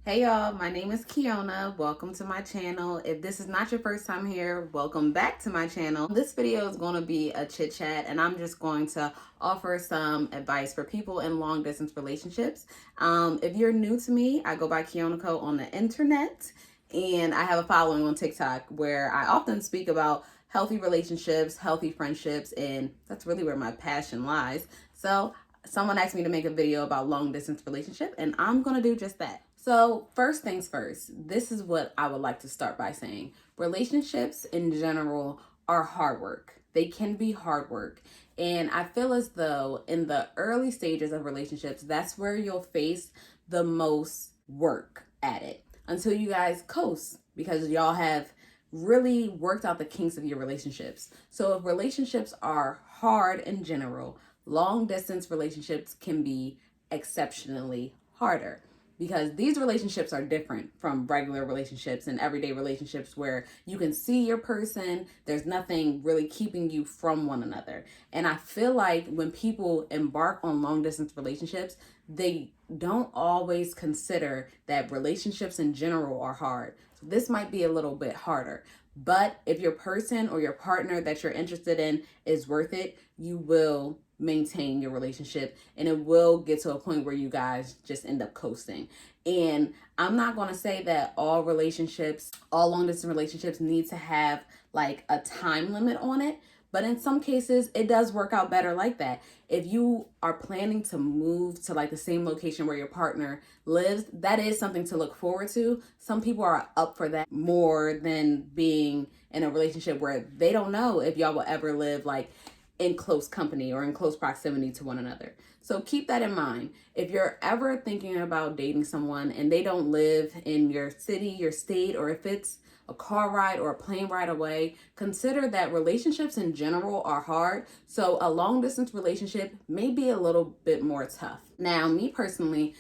Hey y'all, my name is Keona. Welcome to my channel. If this is not your first time here, welcome back to my channel. This video is going to be a chit chat and I'm just going to offer some advice for people in long distance relationships. If you're new to me, I go by Keona Co on the internet and I have a following on TikTok where I often speak about healthy relationships, healthy friendships, and that's really where my passion lies. So someone asked me to make a video about long distance relationship and I'm going to do just that. So first things first, this is what I would like to start by saying. Relationships in general are hard work. They can be hard work. And I feel as though in the early stages of relationships, that's where you'll face the most work at it until you guys coast because y'all have really worked out the kinks of your relationships. So if relationships are hard in general, long distance relationships can be exceptionally harder because these relationships are different from regular relationships and everyday relationships where you can see your person, there's nothing really keeping you from one another. And I feel like when people embark on long distance relationships, they don't always consider that relationships in general are hard. So this might be a little bit harder. But if your person or your partner that you're interested in is worth it, you will maintain your relationship and it will get to a point where you guys just end up coasting. And I'm not going to say that all relationships, all long distance relationships need to have like a time limit on it. But in some cases, it does work out better like that. If you are planning to move to like the same location where your partner lives, that is something to look forward to. Some people are up for that more than being in a relationship where they don't know if y'all will ever live like in close company or in close proximity to one another. So keep that in mind. If you're ever thinking about dating someone and they don't live in your city, your state, or if it's a car ride or a plane ride away, consider that relationships in general are hard. So a long distance relationship may be a little bit more tough. Now, me personally,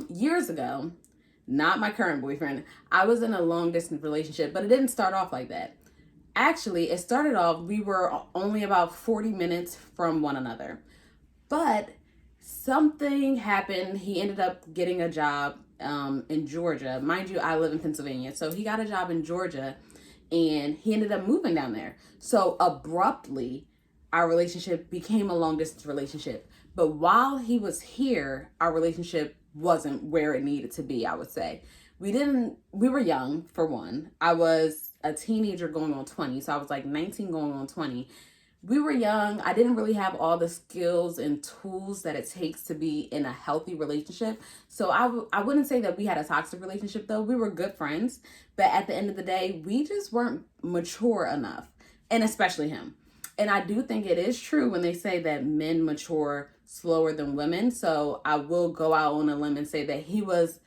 years ago, not my current boyfriend, I was in a long distance relationship, but it didn't start off like that. Actually, it started off, we were only about 40 minutes from one another. But something happened. He ended up getting a job in Georgia. Mind you, I live in Pennsylvania. So he got a job in Georgia and he ended up moving down there. So abruptly, our relationship became a long distance relationship. But while he was here, our relationship wasn't where it needed to be, I would say. We were young, for one. I was a teenager going on 20. So I was like 19 going on 20. We were young. I didn't really have all the skills and tools that it takes to be in a healthy relationship. So I wouldn't say that we had a toxic relationship though. We were good friends. But at the end of the day, we just weren't mature enough. And especially him. And I do think it is true when they say that men mature slower than women. So I will go out on a limb and say that he was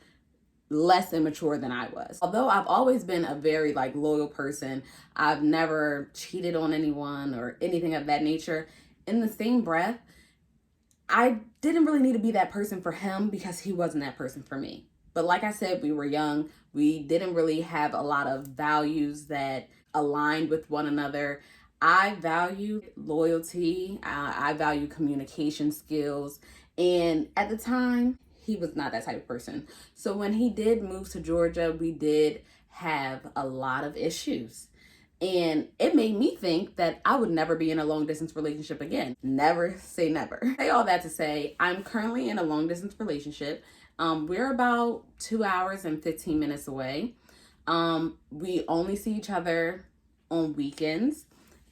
less immature than I was. Although I've always been a very like loyal person, I've never cheated on anyone or anything of that nature. In the same breath, I didn't really need to be that person for him because he wasn't that person for me. But like I said, we were young. We didn't really have a lot of values that aligned with one another. I value loyalty. I value communication skills. And at the time, he was not that type of person. So when he did move to Georgia, we did have a lot of issues. And it made me think that I would never be in a long distance relationship again. Never say never. Say all that to say, I'm currently in a long distance relationship. We're about 2 hours and 15 minutes away. We only see each other on weekends.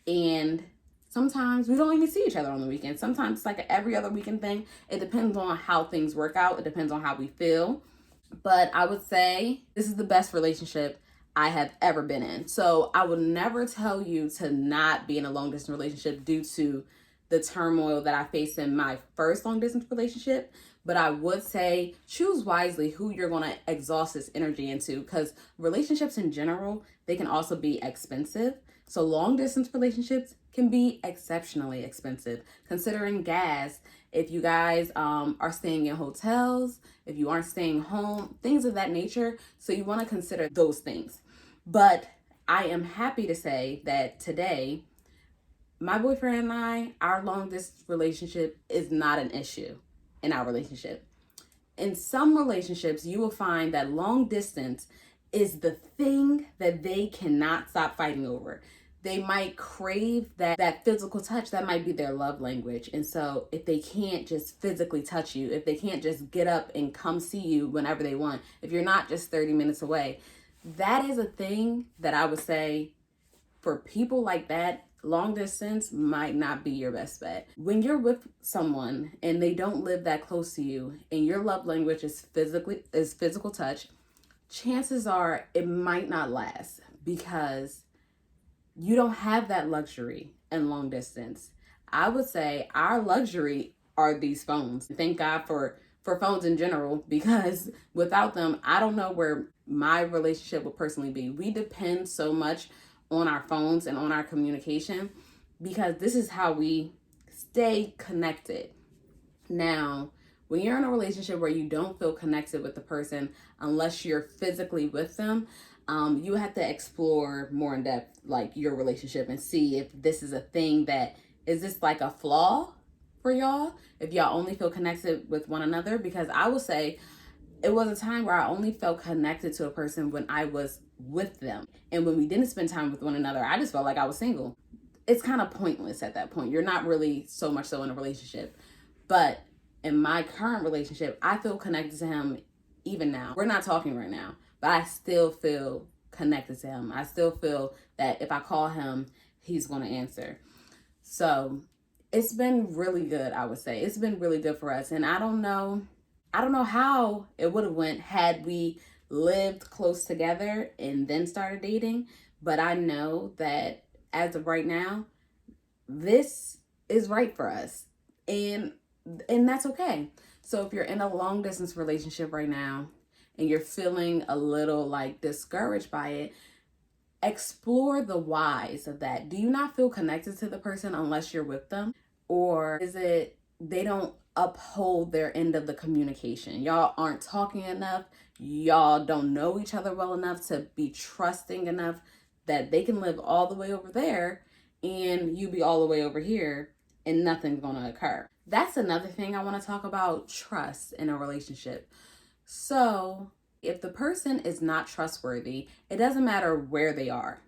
And sometimes we don't even see each other on the weekend. Sometimes it's like an every other weekend thing. It depends on how things work out. It depends on how we feel. But I would say this is the best relationship I have ever been in. So I would never tell you to not be in a long distance relationship due to the turmoil that I faced in my first long distance relationship. But I would say choose wisely who you're going to exhaust this energy into because relationships in general, they can also be expensive. So long distance relationships can be exceptionally expensive considering gas. If you guys are staying in hotels, if you aren't staying home, things of that nature. So you want to consider those things. But I am happy to say that today, my boyfriend and I, our long distance relationship is not an issue in our relationship. In some relationships, you will find that long distance is the thing that they cannot stop fighting over. They might crave that physical touch. That might be their love language. And so if they can't just physically touch you, if they can't just get up and come see you whenever they want, if you're not just 30 minutes away, that is a thing that I would say for people like that, long distance might not be your best bet. When you're with someone and they don't live that close to you and your love language is physical touch, chances are it might not last because you don't have that luxury in long distance. I would say our luxury are these phones. Thank God for phones in general, because without them, I don't know where my relationship would personally be. We depend so much on our phones and on our communication because this is how we stay connected. Now, when you're in a relationship where you don't feel connected with the person unless you're physically with them, you have to explore more in depth, like your relationship, and see if this is a thing that is this like a flaw for y'all, if y'all only feel connected with one another. Because I will say it was a time where I only felt connected to a person when I was with them. And when we didn't spend time with one another, I just felt like I was single. It's kind of pointless at that point. You're not really so much so in a relationship. But in my current relationship, I feel connected to him even now. We're not talking right now, but I still feel connected to him. I still feel that if I call him, he's going to answer. So it's been really good, I would say. It's been really good for us. And I don't know how it would have went had we lived close together and then started dating. But I know that as of right now, this is right for us. And that's okay. So if you're in a long distance relationship right now and you're feeling a little like discouraged by it, explore the whys of that. Do you not feel connected to the person unless you're with them? Or is it they don't uphold their end of the communication? Y'all aren't talking enough. Y'all don't know each other well enough to be trusting enough that they can live all the way over there and you be all the way over here and nothing's going to occur. That's another thing I want to talk about, trust in a relationship. So if the person is not trustworthy, it doesn't matter where they are.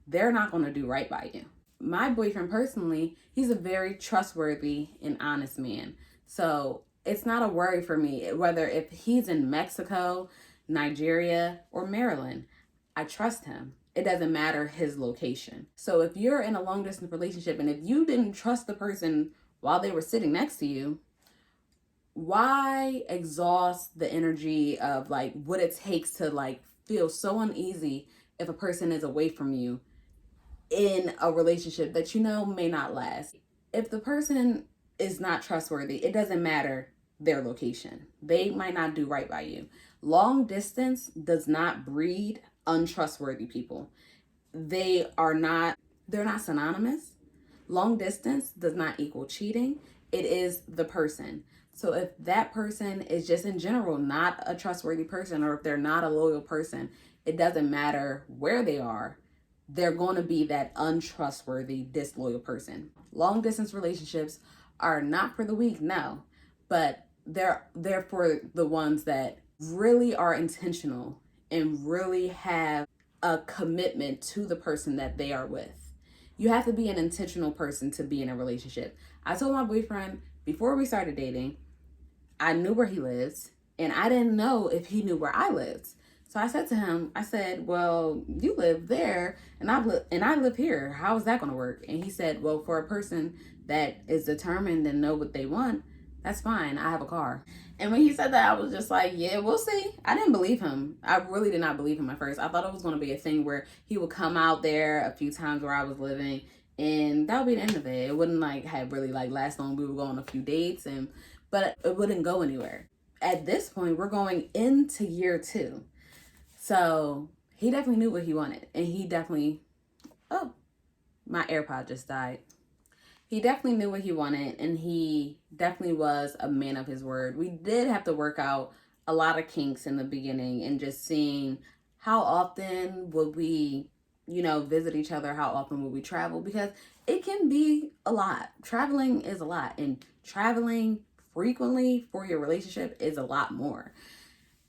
They're not going to do right by you. My boyfriend personally, he's a very trustworthy and honest man. So it's not a worry for me whether if he's in Mexico, Nigeria, or Maryland. I trust him. It doesn't matter his location. So if you're in a long distance relationship and if you didn't trust the person while they were sitting next to you, why exhaust the energy of like what it takes to like feel so uneasy if a person is away from you in a relationship that you know may not last? If the person is not trustworthy, it doesn't matter their location. They might not do right by you. Long distance does not breed untrustworthy people. They're not synonymous. Long distance does not equal cheating. It is the person. So if that person is just in general not a trustworthy person, or if they're not a loyal person, it doesn't matter where they are. They're going to be that untrustworthy, disloyal person. Long distance relationships are not for the weak, no, but they're for the ones that really are intentional and really have a commitment to the person that they are with. You have to be an intentional person to be in a relationship. I told my boyfriend before we started dating, I knew where he lives and I didn't know if he knew where I lived. So I said to him, I said, well, you live there and I live here. How is that going to work? And he said, well, for a person that is determined and know what they want, that's fine. I have a car. And when he said that, I was just like, yeah, we'll see. I didn't believe him. I really did not believe him at first. I thought it was going to be a thing where he would come out there a few times where I was living and that would be the end of it. It wouldn't like have really like last long. We would go on a few dates but it wouldn't go anywhere. At this point, we're going into year 2. So he definitely knew what he wanted. And he definitely, oh, my AirPod just died. He definitely knew what he wanted, and he definitely was a man of his word. We did have to work out a lot of kinks in the beginning and just seeing how often would we, visit each other, how often would we travel, because it can be a lot. Traveling is a lot, and traveling frequently for your relationship is a lot more.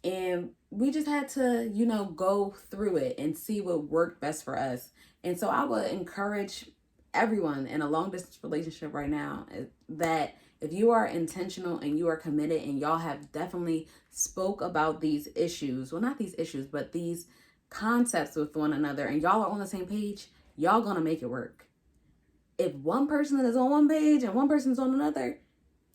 And we just had to, go through it and see what worked best for us. And so I would encourage everyone in a long distance relationship right now that if you are intentional and you are committed and y'all have definitely spoke about these issues, well, not these issues, but these concepts with one another, and y'all are on the same page, y'all gonna make it work. If one person is on one page and one person's on another,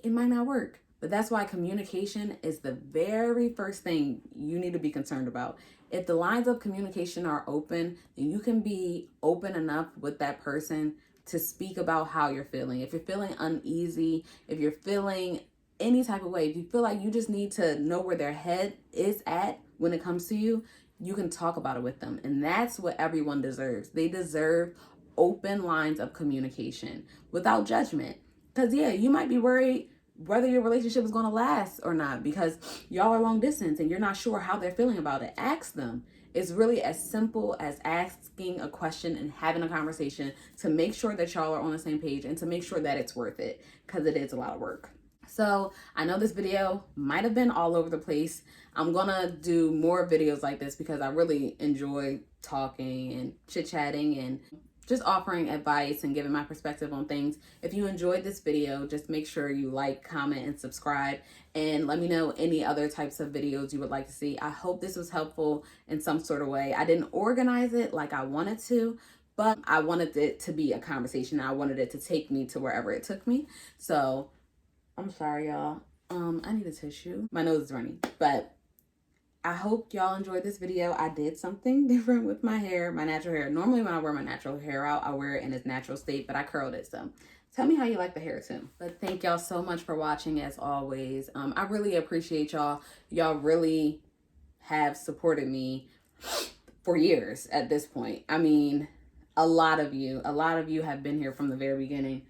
it might not work. But that's why communication is the very first thing you need to be concerned about. If the lines of communication are open, then you can be open enough with that person to speak about how you're feeling. If you're feeling uneasy, if you're feeling any type of way, if you feel like you just need to know where their head is at when it comes to you, you can talk about it with them. And that's what everyone deserves. They deserve open lines of communication without judgment. Because, yeah, you might be worried whether your relationship is going to last or not because y'all are long distance and you're not sure how they're feeling about it. Ask them. It's really as simple as asking a question and having a conversation to make sure that y'all are on the same page and to make sure that it's worth it, because it is a lot of work. So I know this video might have been all over the place. I'm gonna do more videos like this because I really enjoy talking and chit-chatting and just offering advice and giving my perspective on things. If you enjoyed this video, just make sure you like, comment, and subscribe, and let me know any other types of videos you would like to see. I hope this was helpful in some sort of way. I didn't organize it like I wanted to, but I wanted it to be a conversation. I wanted it to take me to wherever it took me. So I'm sorry, y'all. I need a tissue. My nose is running, but I hope y'all enjoyed this video. I did something different with my hair, my natural hair. Normally when I wear my natural hair out, I wear it in its natural state, but I curled it. So tell me how you like the hair too. But thank y'all so much for watching as always. I really appreciate y'all. Y'all really have supported me for years at this point. I mean, a lot of you have been here from the very beginning.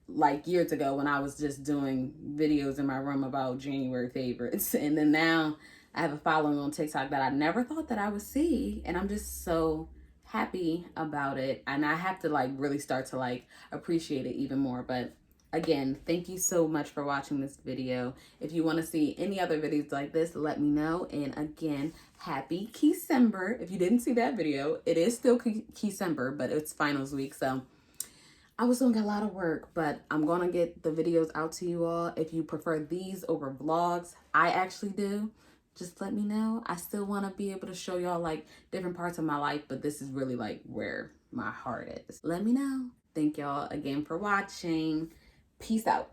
Like years ago when I was just doing videos in my room about January favorites. And then now I have a following on TikTok that I never thought that I would see. And I'm just so happy about it. And I have to really start to appreciate it even more. But again, thank you so much for watching this video. If you want to see any other videos like this, let me know. And again, happy Kecember. If you didn't see that video, it is still Kecember, but it's finals week. So I was doing a lot of work, but I'm going to get the videos out to you all. If you prefer these over vlogs, I actually do. Just let me know. I still want to be able to show y'all different parts of my life, but this is really where my heart is. Let me know. Thank y'all again for watching. Peace out.